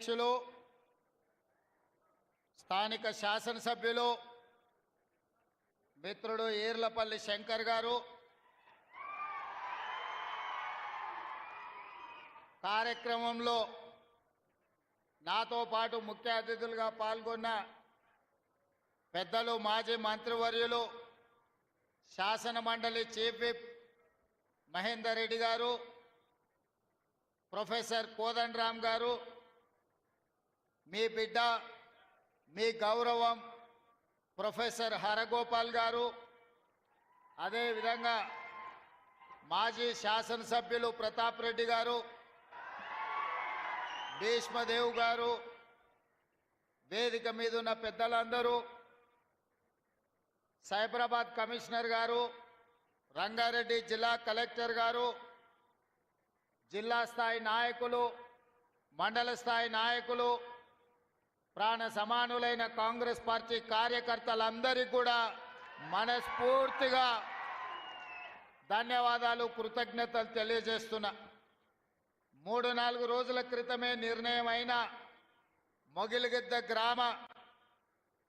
అధ్యక్షులు స్థానిక శాసనసభ్యులు మిత్రుడు ఈర్లపల్లి శంకర్ గారు, కార్యక్రమంలో నాతో పాటు ముఖ్య అతిథులుగా పాల్గొన్న పెద్దలు మాజీ మంత్రివర్యులు శాసన మండలి చీఫ్ విప్ మహేందర్ రెడ్డి గారు, ప్రొఫెసర్ కోదండరామ్ గారు, మీ బిడ్డ మీ గౌరవం ప్రొఫెసర్ హరగోపాల్ గారు, అదేవిధంగా మాజీ శాసనసభ్యులు ప్రతాప్ రెడ్డి గారు, భీష్మదేవ్ గారు, వేదిక మీద ఉన్న పెద్దలందరూ, సైబరాబాద్ కమిషనర్ గారు, రంగారెడ్డి జిల్లా కలెక్టర్ గారు, జిల్లా స్థాయి నాయకులు, మండల స్థాయి నాయకులు, ప్రాణ సమానులైన కాంగ్రెస్ పార్టీ కార్యకర్తలందరికీ కూడా మనస్ఫూర్తిగా ధన్యవాదాలు, కృతజ్ఞతలు తెలియజేస్తున్నా. 3-4 రోజుల క్రితమే నిర్ణయమైన మొగిలిగిద్ద గ్రామ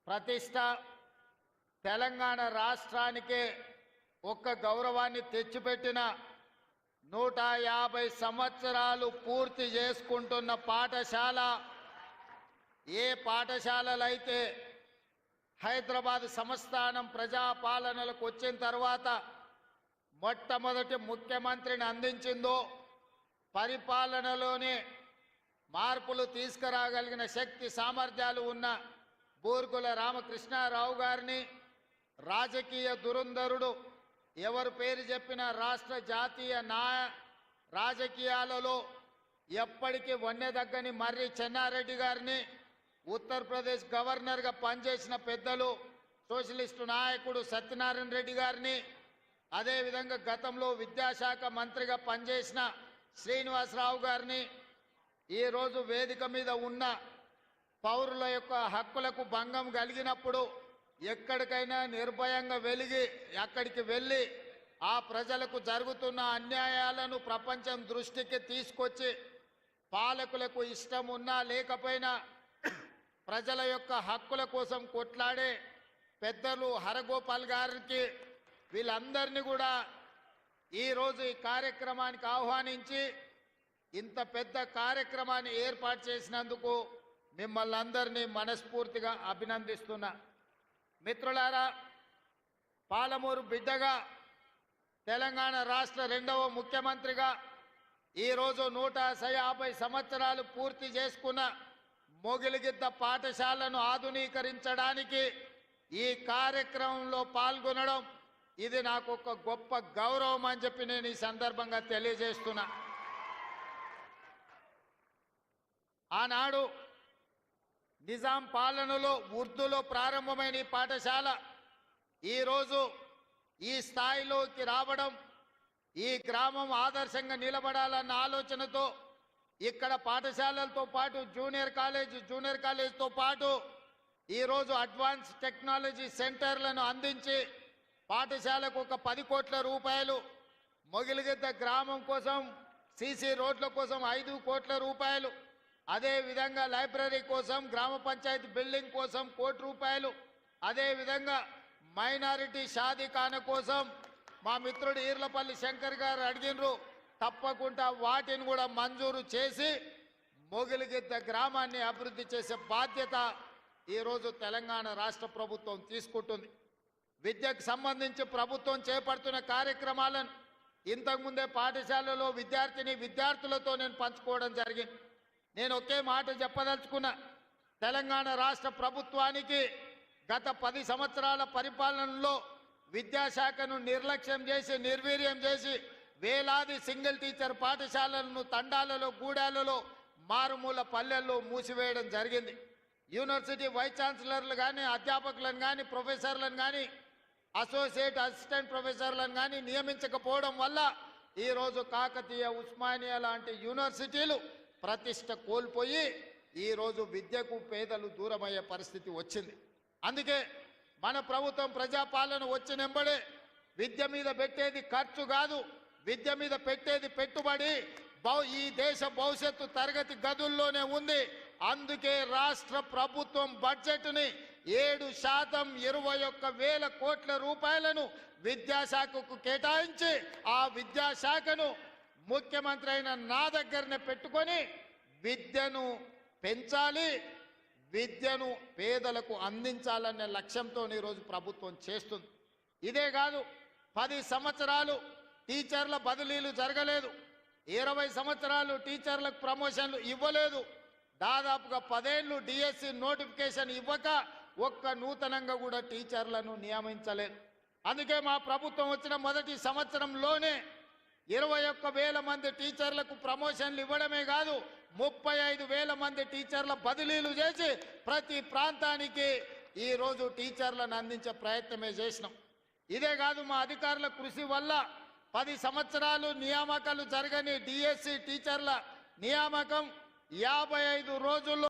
ప్రతిష్ట తెలంగాణ రాష్ట్రానికే ఒక్క గౌరవాన్ని తెచ్చిపెట్టిన 150 సంవత్సరాలు పూర్తి చేసుకుంటున్న పాఠశాల. ఏ పాఠశాలలైతే హైదరాబాద్ సంస్థానం ప్రజాపాలనలకు వచ్చిన తర్వాత మొట్టమొదటి ముఖ్యమంత్రిని అందించిందో, పరిపాలనలోనే మార్పులు తీసుకురాగలిగిన శక్తి సామర్థ్యాలు ఉన్న బూర్గుల రామకృష్ణారావు గారిని, రాజకీయ దురంధరుడు, ఎవరు పేరు చెప్పినా రాష్ట్ర జాతీయ రాజకీయాలలో ఎప్పటికీ వన్నెదగ్గని మర్రి చెన్నారెడ్డి గారిని, ఉత్తరప్రదేశ్ గవర్నర్గా పనిచేసిన పెద్దలు సోషలిస్టు నాయకుడు సత్యనారాయణ రెడ్డి గారిని, అదేవిధంగా గతంలో విద్యాశాఖ మంత్రిగా పనిచేసిన శ్రీనివాసరావు గారిని, ఈరోజు వేదిక మీద ఉన్న పౌరుల యొక్క హక్కులకు భంగం కలిగినప్పుడు ఎక్కడికైనా నిర్భయంగా అక్కడికి వెళ్ళి ఆ ప్రజలకు జరుగుతున్న అన్యాయాలను ప్రపంచం దృష్టికి తీసుకొచ్చి పాలకులకు ఇష్టం ఉన్నా లేకపోయినా ప్రజల యొక్క హక్కుల కోసం కొట్లాడే పెద్దలు హరగోపాల్ గారికి, వీళ్ళందరినీ కూడా ఈరోజు ఈ కార్యక్రమానికి ఆహ్వానించి ఇంత పెద్ద కార్యక్రమాన్ని ఏర్పాటు చేసినందుకు మిమ్మల్ని అందరినీ మనస్ఫూర్తిగా అభినందిస్తున్నా. మిత్రులారా, పాలమూరు బిడ్డగా తెలంగాణ రాష్ట్ర 2వ ముఖ్యమంత్రిగా ఈరోజు 150 సంవత్సరాలు పూర్తి చేసుకున్న మొగిలిగిద్ద పాఠశాలను ఆధునీకరించడానికి ఈ కార్యక్రమంలో పాల్గొనడం ఇది నాకు ఒక గొప్ప గౌరవం అని చెప్పి నేను ఈ సందర్భంగా తెలియజేస్తున్నా. ఆనాడు నిజాం పాలనలో ఉర్దూలో ప్రారంభమైన ఈ పాఠశాల ఈరోజు ఈ స్థాయిలోకి రావడం, ఈ గ్రామం ఆదర్శంగా నిలబడాలన్న ఆలోచనతో ఇక్కడ పాఠశాలలతో పాటు జూనియర్ కాలేజ్తో పాటు ఈరోజు అడ్వాన్స్ టెక్నాలజీ సెంటర్లను అందించి పాఠశాలకు ఒక 10 కోట్ల రూపాయలు, మొగిలిగిద్ద గ్రామం కోసం సీసీ రోడ్ల కోసం 5 కోట్ల రూపాయలు, అదేవిధంగా లైబ్రరీ కోసం, గ్రామ పంచాయతీ బిల్డింగ్ కోసం 1 కోటి రూపాయలు, అదేవిధంగా మైనారిటీ షాదీఖాన కోసం మా మిత్రుడు ఈర్లపల్లి శంకర్ గారు అడిగినరు, తప్పకుండా వాటిని కూడా మంజూరు చేసి మొగిలిగిద్ద గ్రామాన్ని అభివృద్ధి చేసే బాధ్యత ఈరోజు తెలంగాణ రాష్ట్ర ప్రభుత్వం తీసుకుంటుంది. విద్యకు సంబంధించి ప్రభుత్వం చేపడుతున్న కార్యక్రమాలను ఇంతకుముందే పాఠశాలలో విద్యార్థులతో నేను పంచుకోవడం జరిగింది. నేను ఒకే మాట చెప్పదలుచుకున్నా, తెలంగాణ రాష్ట్ర ప్రభుత్వానికి గత 10 సంవత్సరాల పరిపాలనలో విద్యాశాఖను నిర్లక్ష్యం చేసి, నిర్వీర్యం చేసి వేలాది సింగిల్ టీచర్ పాఠశాలలను తండాలలో, గూడాలలో, మారుమూల పల్లెల్లో మూసివేయడం జరిగింది. యూనివర్సిటీ వైస్ ఛాన్సలర్లు కానీ, అధ్యాపకులను కానీ, ప్రొఫెసర్లను కానీ, అసోసియేట్ అసిస్టెంట్ ప్రొఫెసర్లను కానీ నియమించకపోవడం వల్ల ఈరోజు కాకతీయ, ఉస్మానియా లాంటి యూనివర్సిటీలు ప్రతిష్ట కోల్పోయి ఈరోజు విద్యకు పేదలు దూరమయ్యే పరిస్థితి వచ్చింది. అందుకే మన ప్రభుత్వం ప్రజాపాలన వచ్చినెంబడే విద్య మీద పెట్టేది ఖర్చు కాదు, విద్య మీద పెట్టేది పెట్టుబడి. ఈ దేశ భవిష్యత్తు తరగతి గదుల్లోనే ఉంది. అందుకే రాష్ట్ర ప్రభుత్వం బడ్జెట్ని 7% 21,000 కోట్ల రూపాయలను విద్యాశాఖకు కేటాయించి ఆ విద్యాశాఖను ముఖ్యమంత్రి అయిన నా దగ్గరనే పెట్టుకొని విద్యను పెంచాలి, విద్యను పేదలకు అందించాలనే లక్ష్యంతో ఈరోజు ప్రభుత్వం చేస్తుంది. ఇదే కాదు, 10 సంవత్సరాలు టీచర్ల బదిలీలు జరగలేదు, 20 సంవత్సరాలు టీచర్లకు ప్రమోషన్లు ఇవ్వలేదు, దాదాపుగా 10 ఏళ్ళు డిఎస్సి నోటిఫికేషన్ ఇవ్వక ఒక్క నూతనంగా కూడా టీచర్లను నియమించలేదు. అందుకే మా ప్రభుత్వం వచ్చిన మొదటి సంవత్సరంలోనే 21,000 మంది టీచర్లకు ప్రమోషన్లు ఇవ్వడమే కాదు, 35,000 మంది టీచర్ల బదిలీలు చేసి ప్రతి ప్రాంతానికి ఈరోజు టీచర్లను అందించే ప్రయత్నమే చేసినాం. ఇదే కాదు, మా అధికారుల కృషి వల్ల 10 సంవత్సరాలు నియామకాలు జరగని డిఎస్సి టీచర్ల నియామకం 55 రోజుల్లో